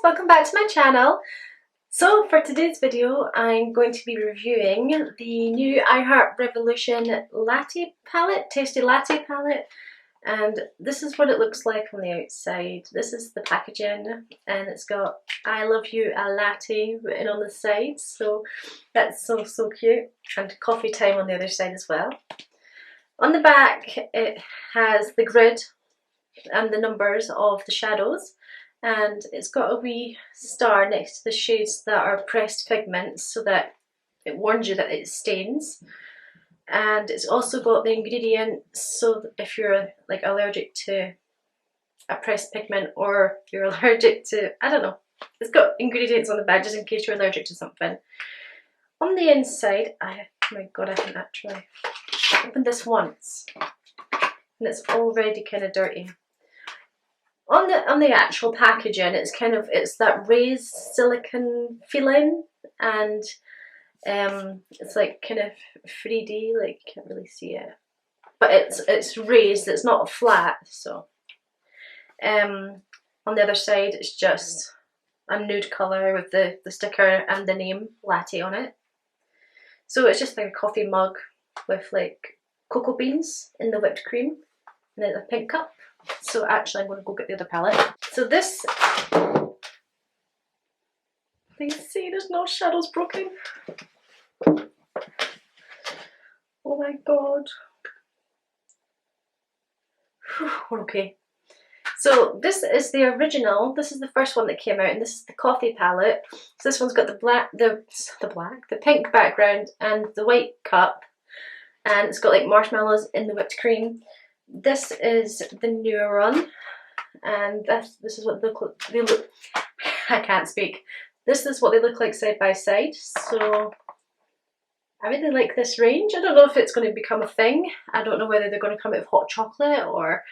welcome back to my channel. So for today's video I'm going to be reviewing the new I Heart Revolution Latte palette, Tasty Latte palette, and this is what it looks like on the outside. This is the packaging and it's got I love you a latte written on the side, so that's so cute, and coffee time on the other side as well. On the back it has the grid and the numbers of the shadows, and it's got a wee star next to the shades that are pressed pigments so that it warns you that it stains. And it's also got the ingredients, so if you're like allergic to a pressed pigment or you're allergic to, I don't know, it's got ingredients on the back just in case you're allergic to something. On the inside, oh my god, I can actually open this once and it's already kind of dirty. On the actual packaging, it's that raised silicone feeling, and it's like kind of 3D, like you can't really see it, but it's raised, it's not flat. So on the other side it's just a nude colour with the sticker and the name Latte on it. So it's just like a coffee mug with like cocoa beans in the whipped cream and then a pink cup. So actually I'm going to go get the other palette. So this, you can see there's no shadows broken. Oh my god. We're okay. So this is the original, this is the first one that came out, and this is the coffee palette. So this one's got the pink background and the white cup, and it's got like marshmallows in the whipped cream. This is the newer one, and this is what they look. I can't speak. This is what they look like side by side. So I really like this range. I don't know if it's going to become a thing. I don't know whether they're going to come out with hot chocolate or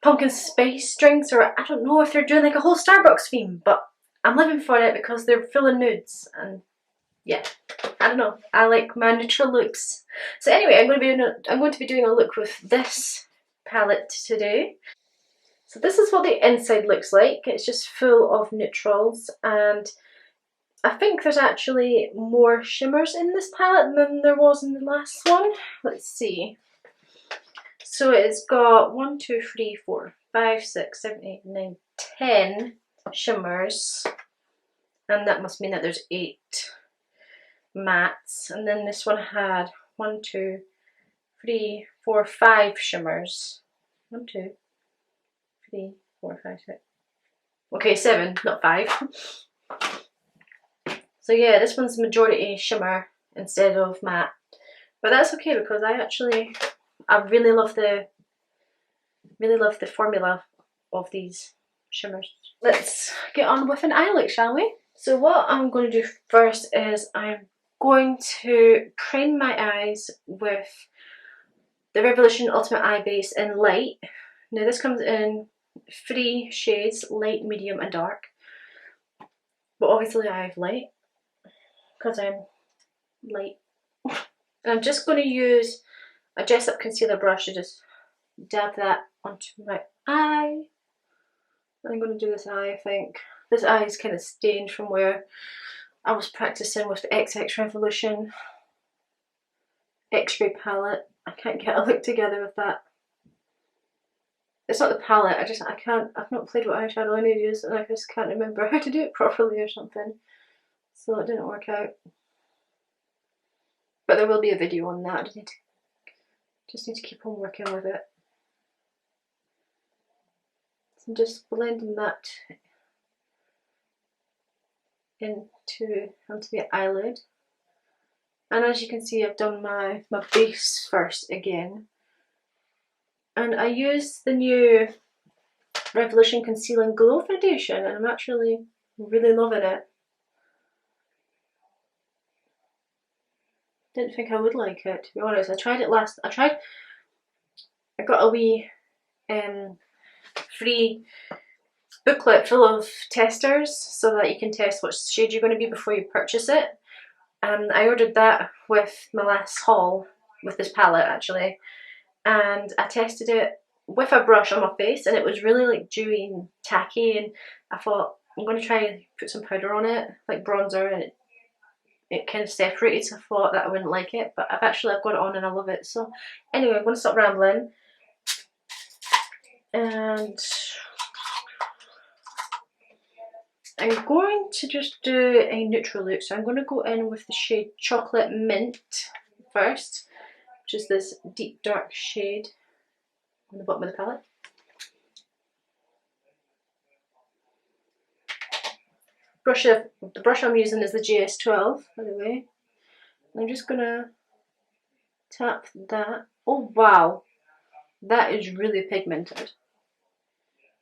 pumpkin spice drinks, or I don't know if they're doing like a whole Starbucks theme, but I'm living for it because they're full of nudes, and yeah, I don't know, I like my neutral looks. So anyway, I'm going to be doing a look with this palette today. So this is what the inside looks like. It's just full of neutrals, and I think there's actually more shimmers in this palette than there was in the last one. Let's see. So it's got 1, 2, 3, 4, 5, 6, 7, 8, 9, 10 shimmers, and that must mean that there's 8 mattes. And then this one had 1, 2, 3, 4, 5 shimmers. 1, 2, 3, 4, 5, 6. Okay, 7, not 5. So yeah, this one's majority shimmer instead of matte, but that's okay because I really love the formula of these shimmers. Let's get on with an eye look, shall we? So what I'm going to do first is I'm going to prime my eyes with the Revolution Ultimate Eye Base in light. Now this comes in 3 shades, light, medium and dark, but obviously I have light because I'm light. And I'm just going to use a dress up concealer brush to just dab that onto my eye. I'm going to do this eye, I think. This eye is kind of stained from where I was practicing with the XX Revolution X-ray palette. I can't get a look together with that. It's not the palette, I've not played with eyeshadow in ages and I just can't remember how to do it properly or something. So it didn't work out. But there will be a video on that. I just need to keep on working with it. So I'm just blending that onto the eyelid. And as you can see, I've done my base first again. And I use the new Revolution Conceal and Glow foundation, and I'm actually really loving it. Didn't think I would like it, to be honest. I got a wee free booklet full of testers so that you can test what shade you're going to be before you purchase it. And I ordered that with my last haul with this palette actually, and I tested it with a brush on my face and it was really like dewy and tacky, and I thought I'm going to try and put some powder on it, like bronzer, and it kind of separated, so I thought that I wouldn't like it, but I've got it on and I love it. So anyway, I'm going to stop rambling, and I'm going to just do a neutral look. So I'm going to go in with the shade Chocolate Mint first, which is this deep dark shade on the bottom of the palette. The brush I'm using is the GS12, by the way. I'm just gonna tap that. Oh wow, that is really pigmented.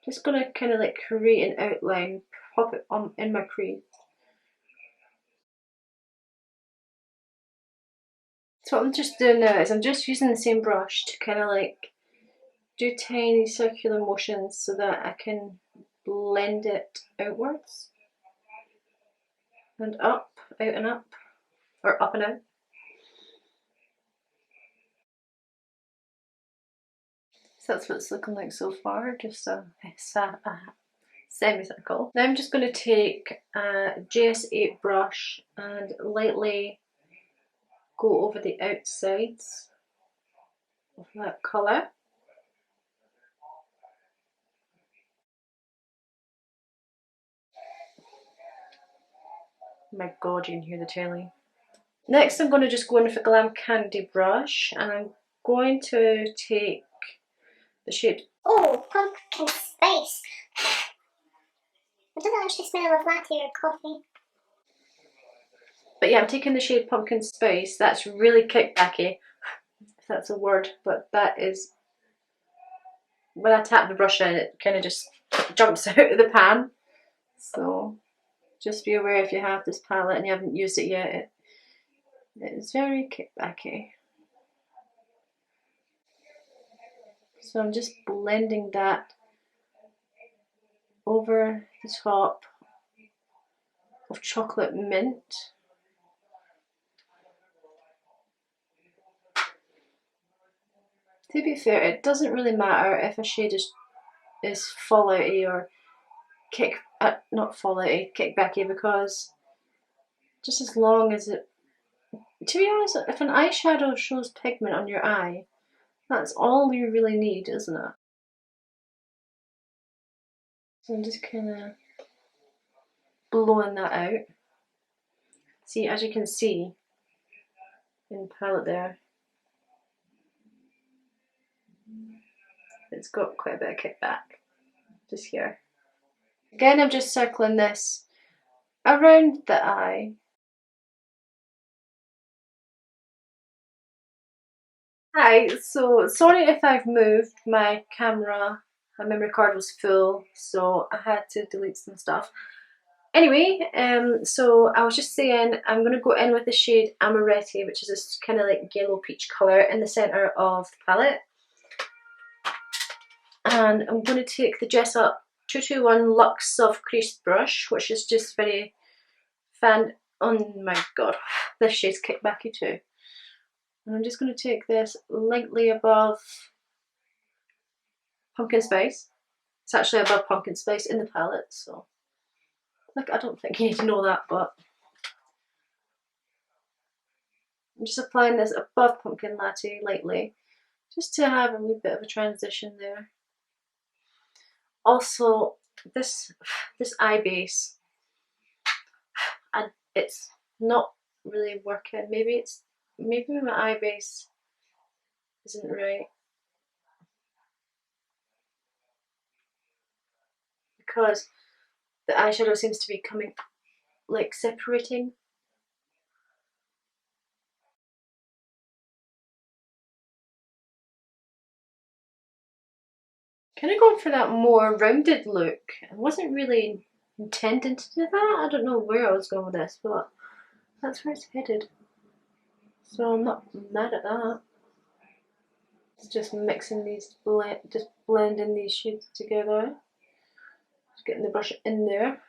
Just gonna kind of like create an outline, pop it on in my crease. So what I'm just doing now is I'm just using the same brush to kind of like do tiny circular motions so that I can blend it outwards and up, out and up, or up and out. So that's what it's looking like so far, just a semicircle. Now I'm just going to take a GS8 brush and lightly go over the outsides of that colour. Oh my god, you can hear the telly. Next I'm going to just go in with a Glam Candy brush, and I'm going to take the shade... Oh, pumpkin spice. It doesn't actually smell of latte or coffee. But yeah, I'm taking the shade Pumpkin Spice. That's really kickbacky, if that's a word, but that is... When I tap the brush in, it kind of just jumps out of the pan. So just be aware if you have this palette and you haven't used it yet, it's very kickbacky. So I'm just blending that over the top of Chocolate Mint. To be fair, it doesn't really matter if a shade is fallouty or not fallouty, kickbacky, because just as long as it... To be honest, if an eyeshadow shows pigment on your eye, that's all you really need, isn't it? So I'm just kind of blowing that out. See, as you can see in the palette there, it's got quite a bit of kickback just here. Again, I'm just circling this around the eye. Hi, so sorry if I've moved my camera. My memory card was full, so I had to delete some stuff. Anyway, so I was just saying I'm going to go in with the shade Amaretti, which is this kind of like yellow peach colour in the centre of the palette. And I'm going to take the Dress Up 221 Luxe Soft Crease brush, which is just very fan... Oh my god, this shade's kickbacky too. And I'm just going to take this lightly above Pumpkin Spice. It's actually above Pumpkin Spice in the palette, so... Like, I don't think you need to know that, but... I'm just applying this above Pumpkin Latte lightly, just to have a wee bit of a transition there. Also, this eye base, and it's not really working. Maybe my eye base isn't right, because the eyeshadow seems to be coming, like, separating. Kind of going for that more rounded look. I wasn't really intending to do that. I don't know where I was going with this, but that's where it's headed. So I'm not mad at that. It's just mixing these, just blending these shades together. Just getting the brush in there.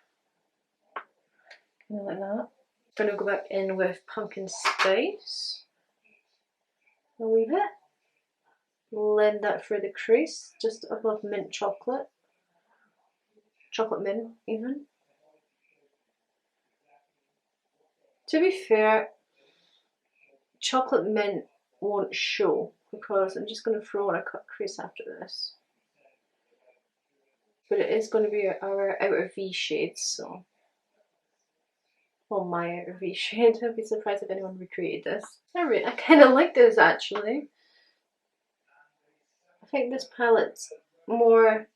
Kind of like that. I'm gonna go back in with Pumpkin Spice a wee bit. Blend that through the crease, just above Mint Chocolate. Chocolate Mint, even. To be fair, chocolate mint won't show because I'm just going to throw on a cut crease after this. But it is going to be our outer V shade, so. Well, my outer V shade. I'd be surprised if anyone recreated this. I kind of like this actually. I think this palette's more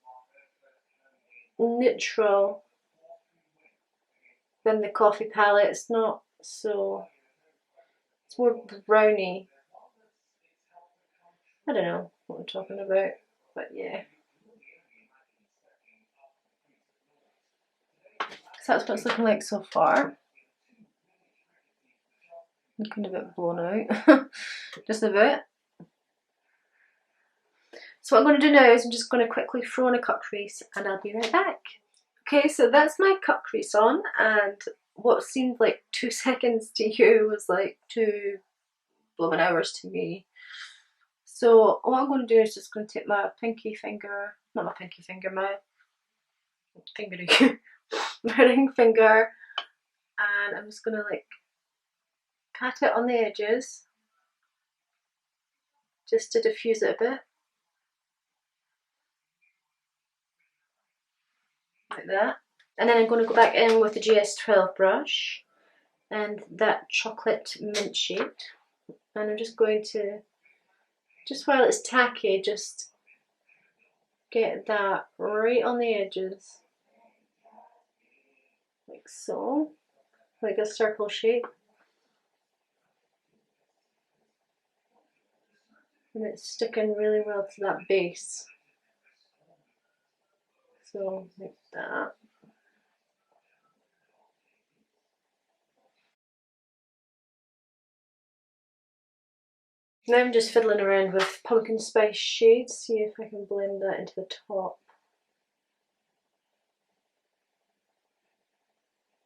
neutral than the coffee palette. It's not so. It's more browny. I don't know what I'm talking about, but yeah. So that's what it's looking like so far. Looking a bit blown out, just a bit. So what I'm going to do now is I'm just going to quickly throw on a cut crease and I'll be right back. Okay, so that's my cut crease on, and what seemed like 2 seconds to you was like 2 blooming hours to me. So what I'm going to do is just going to take my pinky finger, not my pinky finger, my my ring finger, and I'm just going to like pat it on the edges just to diffuse it a bit. Like that. And then I'm going to go back in with the GS12 brush and that chocolate mint shade. And I'm just going to, just while it's tacky, just get that right on the edges. Like so. Like a circle shape. And it's sticking really well to that base. So, like that. Now I'm just fiddling around with pumpkin spice shades, see if I can blend that into the top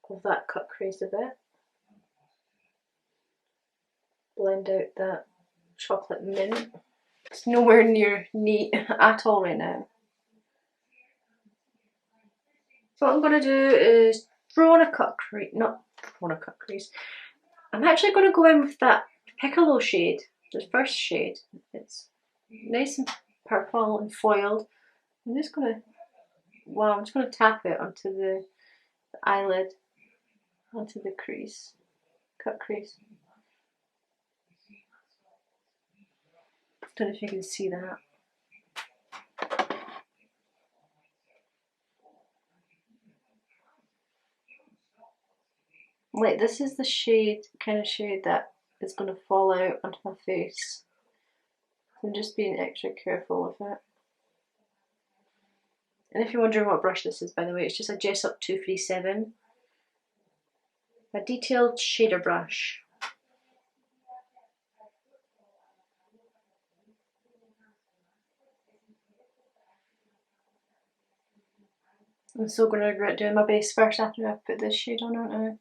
of that cut crease a bit. Blend out that chocolate mint. It's nowhere near neat at all right now. So what I'm going to do is throw on a cut crease, not throw on a cut crease. I'm actually going to go in with that piccolo shade, the first shade. It's nice and purple and foiled. I'm just going to, well, I'm just going to tap it onto the eyelid, onto the crease, cut crease. Don't know if you can see that. Like, this is the shade, kind of shade that is going to fall out onto my face. I'm just being extra careful with it. And if you're wondering what brush this is, by the way, it's just a Jessup 237. A detailed shader brush. I'm so going to regret doing my base first after I've put this shade on, aren't I?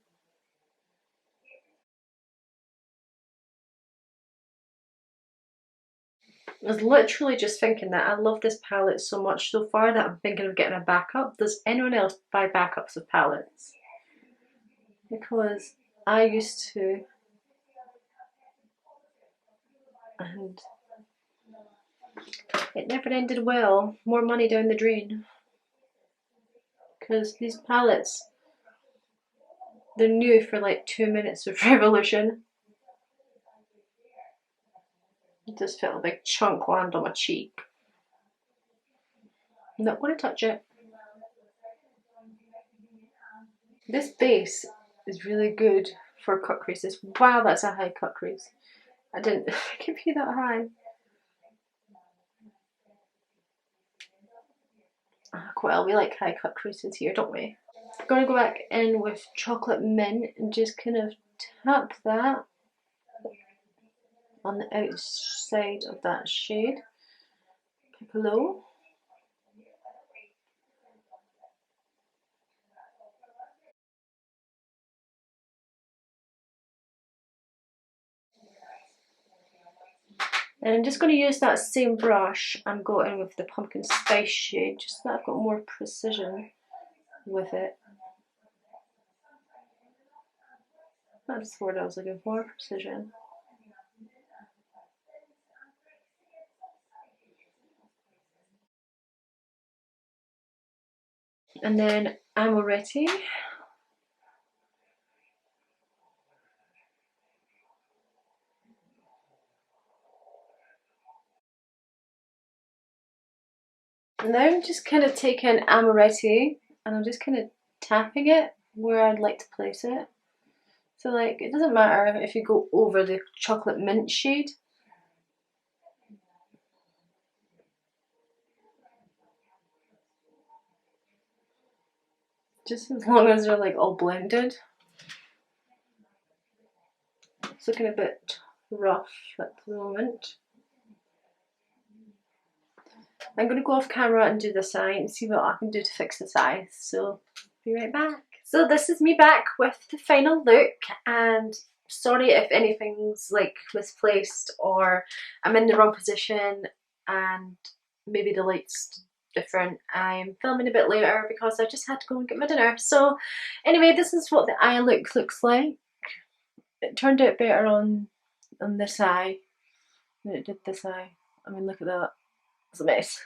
I was literally just thinking that I love this palette so much so far that I'm thinking of getting a backup. Does anyone else buy backups of palettes? Because I used to, and it never ended well. More money down the drain. Because these palettes, they're new for like 2 minutes of revolution. It just felt a big chunk land on my cheek. I'm not going to touch it. This base is really good for cut creases. Wow, that's a high cut crease. I didn't think it'd be that high. Well, we like high cut creases here, don't we? I'm going to go back in with chocolate mint and just kind of tap that on the outside of that shade. Piccolo. And I'm just going to use that same brush and go in with the pumpkin spice shade, just so that I've got more precision with it. That's the word I was looking for, precision. And then Amaretti. And now I'm just kind of taking Amaretti and I'm just kind of tapping it where I'd like to place it. So like, it doesn't matter if you go over the chocolate mint shade. Just as long as they're like all blended. It's looking a bit rough at the moment. I'm going to go off camera and do this eye and see what I can do to fix this eye. So, be right back. So this is me back with the final look, and sorry if anything's like misplaced or I'm in the wrong position and maybe the light's different. I'm filming a bit later because I just had to go and get my dinner. So anyway, this is what the eye look looks like. It turned out better on this eye than it did this eye. I mean, look at that. It's a mess.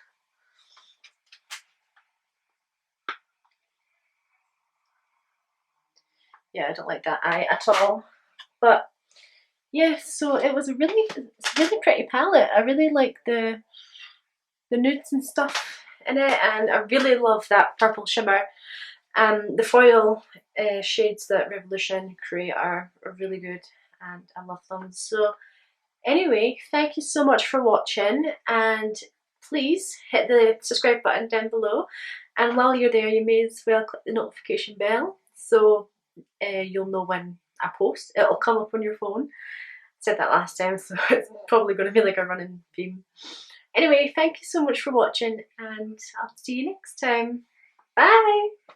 Yeah, I don't like that eye at all. But yeah, so it's a really pretty palette. I really like the nudes and stuff in it, and I really love that purple shimmer. The foil shades that Revolution create are really good, and I love them. So anyway, thank you so much for watching, and please hit the subscribe button down below, and while you're there you may as well click the notification bell so you'll know when I post. It'll come up on your phone. I said that last time, so it's probably going to be like a running theme. Anyway, thank you so much for watching, and I'll see you next time. Bye!